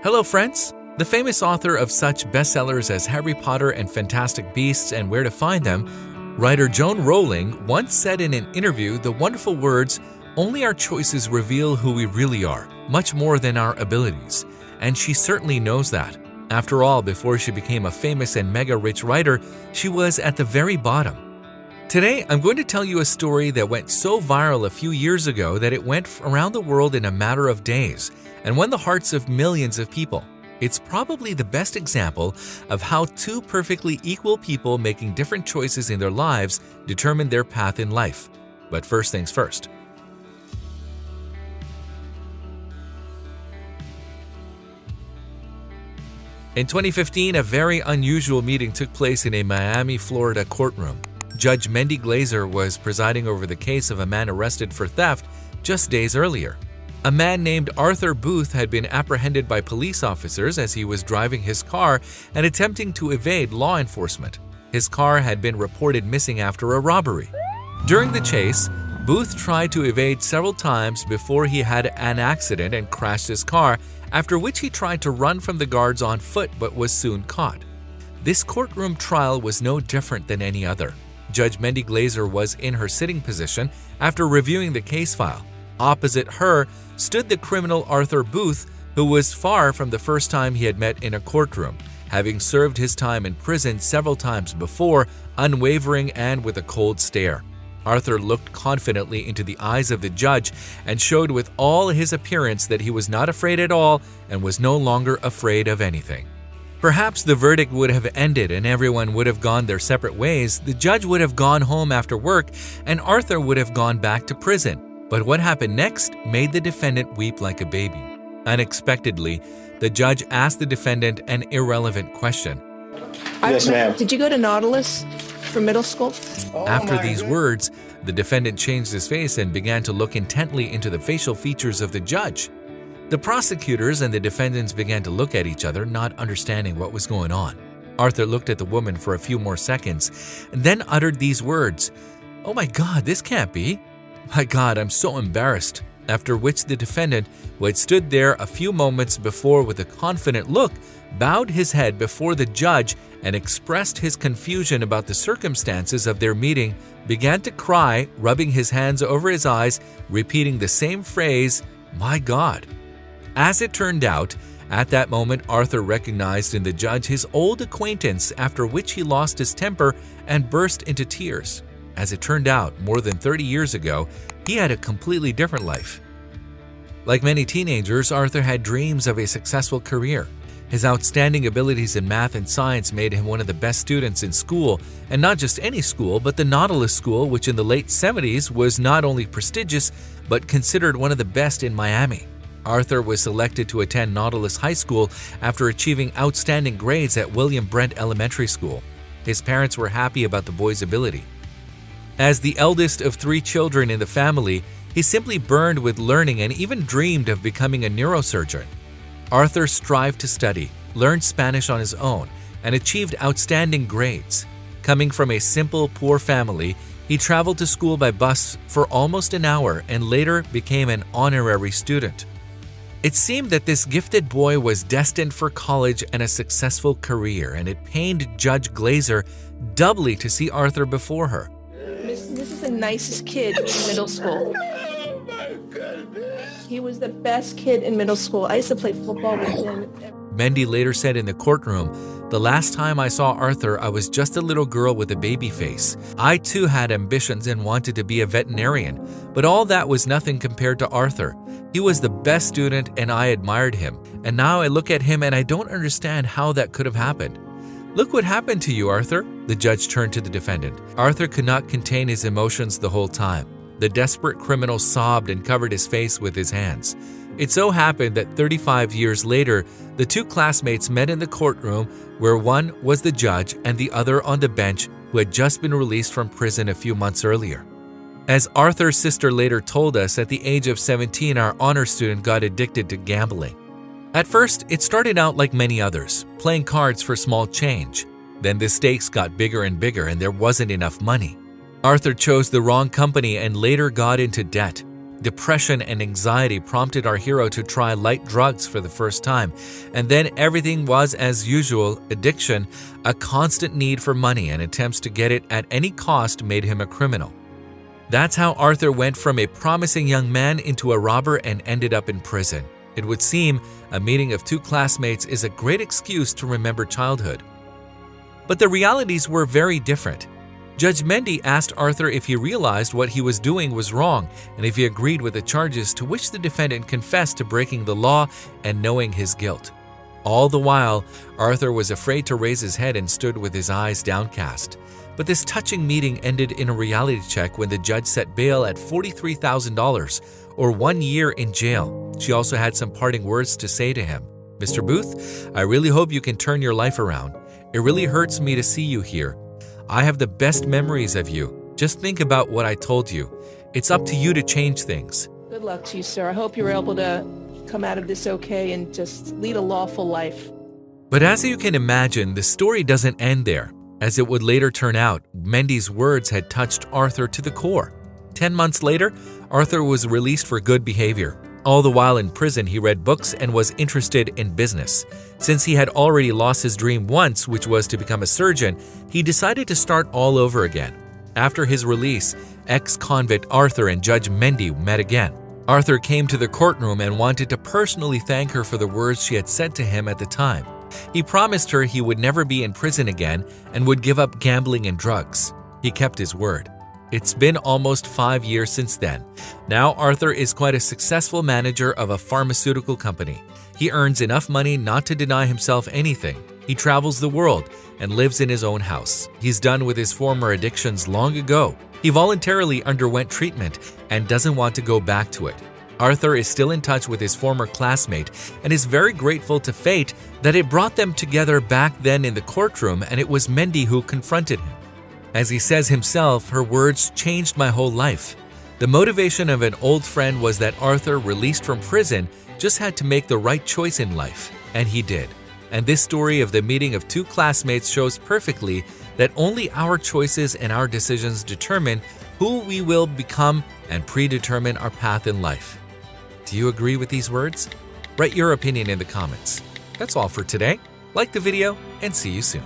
Hello, friends! The famous author of such bestsellers as Harry Potter and Fantastic Beasts and Where to Find Them, writer Joan Rowling once said in an interview the wonderful words, "Only our choices reveal who we really are, much more than our abilities." And she certainly knows that. After all, before she became a famous and mega-rich writer, she was at the very bottom. Today, I'm going to tell you a story that went so viral a few years ago that it went around the world in a matter of days and won the hearts of millions of people. It's probably the best example of how two perfectly equal people making different choices in their lives determine their path in life. But first things first. In 2015, a very unusual meeting took place in a Miami, Florida courtroom. Judge Mendy Glazer was presiding over the case of a man arrested for theft just days earlier. A man named Arthur Booth had been apprehended by police officers as he was driving his car and attempting to evade law enforcement. His car had been reported missing after a robbery. During the chase, Booth tried to evade several times before he had an accident and crashed his car, after which he tried to run from the guards on foot but was soon caught. This courtroom trial was no different than any other. Judge Mendy Glazer was in her sitting position after reviewing the case file. Opposite her stood the criminal Arthur Booth, who was far from the first time he had met in a courtroom, having served his time in prison several times before, unwavering and with a cold stare. Arthur looked confidently into the eyes of the judge and showed with all his appearance that he was not afraid at all and was no longer afraid of anything. Perhaps the verdict would have ended and everyone would have gone their separate ways. The judge would have gone home after work and Arthur would have gone back to prison. But what happened next made the defendant weep like a baby. Unexpectedly, the judge asked the defendant an irrelevant question. Yes, ma'am. Did you go to Nautilus for middle school? After these words, the defendant changed his face and began to look intently into the facial features of the judge. The prosecutors and the defendants began to look at each other, not understanding what was going on. Arthur looked at the woman for a few more seconds and then uttered these words, "Oh my God, this can't be. My God, I'm so embarrassed." After which the defendant, who had stood there a few moments before with a confident look, bowed his head before the judge and expressed his confusion about the circumstances of their meeting, began to cry, rubbing his hands over his eyes, repeating the same phrase, "My God." As it turned out, at that moment Arthur recognized in the judge his old acquaintance, after which he lost his temper and burst into tears. As it turned out, more than 30 years ago, he had a completely different life. Like many teenagers, Arthur had dreams of a successful career. His outstanding abilities in math and science made him one of the best students in school, and not just any school, but the Nautilus School, which in the late 70s was not only prestigious, but considered one of the best in Miami. Arthur was selected to attend Nautilus High School after achieving outstanding grades at William Brent Elementary School. His parents were happy about the boy's ability. As the eldest of 3 children in the family, he simply burned with learning and even dreamed of becoming a neurosurgeon. Arthur strived to study, learned Spanish on his own, and achieved outstanding grades. Coming from a simple, poor family, he traveled to school by bus for almost an hour and later became an honorary student. It seemed that this gifted boy was destined for college and a successful career, and it pained Judge Glazer doubly to see Arthur before her. This is the nicest kid in middle school. Oh my goodness. He was the best kid in middle school. I used to play football with him. Mendy later said in the courtroom, "The last time I saw Arthur, I was just a little girl with a baby face. I too had ambitions and wanted to be a veterinarian, but all that was nothing compared to Arthur. He was the best student and I admired him. And now I look at him and I don't understand how that could have happened." "Look what happened to you, Arthur." The judge turned to the defendant. Arthur could not contain his emotions the whole time. The desperate criminal sobbed and covered his face with his hands. It so happened that 35 years later, the 2 classmates met in the courtroom where one was the judge and the other on the bench, who had just been released from prison a few months earlier. As Arthur's sister later told us, at the age of 17, our honor student got addicted to gambling. At first, it started out like many others, playing cards for small change. Then the stakes got bigger and bigger and there wasn't enough money. Arthur chose the wrong company and later got into debt. Depression and anxiety prompted our hero to try light drugs for the first time, and then everything was as usual. Addiction, a constant need for money and attempts to get it at any cost made him a criminal. That's how Arthur went from a promising young man into a robber and ended up in prison. It would seem a meeting of two classmates is a great excuse to remember childhood. But the realities were very different. Judge Mendy asked Arthur if he realized what he was doing was wrong and if he agreed with the charges, to which the defendant confessed to breaking the law and knowing his guilt. All the while, Arthur was afraid to raise his head and stood with his eyes downcast. But this touching meeting ended in a reality check when the judge set bail at $43,000 or 1 year in jail. She also had some parting words to say to him. "Mr. Booth, I really hope you can turn your life around. It really hurts me to see you here. I have the best memories of you. Just think about what I told you. It's up to you to change things." Good luck to you, sir. I hope you're able to come out of this okay and just lead a lawful life. But as you can imagine, the story doesn't end there. As it would later turn out, Mendy's words had touched Arthur to the core. 10 months later, Arthur was released for good behavior. All the while in prison, he read books and was interested in business. Since he had already lost his dream once, which was to become a surgeon, he decided to start all over again. After his release, ex-convict Arthur and Judge Mendy met again. Arthur came to the courtroom and wanted to personally thank her for the words she had said to him at the time. He promised her he would never be in prison again and would give up gambling and drugs. He kept his word. It's been almost 5 years since then. Now Arthur is quite a successful manager of a pharmaceutical company. He earns enough money not to deny himself anything. He travels the world and lives in his own house. He's done with his former addictions long ago. He voluntarily underwent treatment and doesn't want to go back to it. Arthur is still in touch with his former classmate and is very grateful to fate that it brought them together back then in the courtroom, and it was Mendy who confronted him. As he says himself, "Her words changed my whole life." The motivation of an old friend was that Arthur, released from prison, just had to make the right choice in life, and he did. And this story of the meeting of two classmates shows perfectly that only our choices and our decisions determine who we will become and predetermine our path in life. Do you agree with these words? Write your opinion in the comments. That's all for today. Like the video and see you soon.